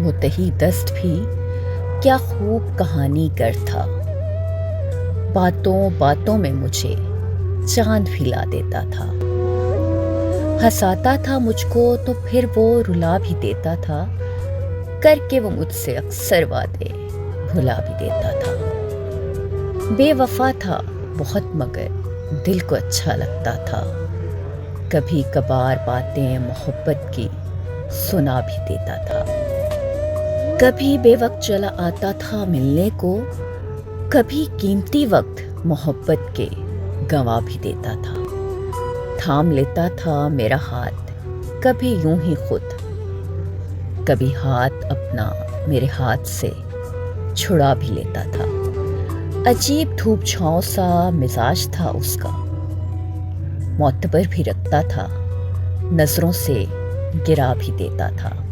वो तही दस्त भी क्या खूब कहानी गर था। बातों बातों में मुझे चांद भी ला देता था। हंसाता था मुझको तो फिर वो रुला भी देता था। करके वो मुझसे अक्सर वादे भुला भी देता था। बेवफा था बहुत मगर दिल को अच्छा लगता था। कभी कभार बातें मोहब्बत की सुना भी देता था। कभी बेवक्त चला आता था मिलने को, कभी कीमती वक्त मोहब्बत के गंवा भी देता था। थाम लेता था मेरा हाथ कभी यूं ही खुद, कभी हाथ अपना मेरे हाथ से छुड़ा भी लेता था। अजीब धूप छांव सा मिजाज था उसका, मोतबर भी रखता था, नजरों से गिरा भी देता था।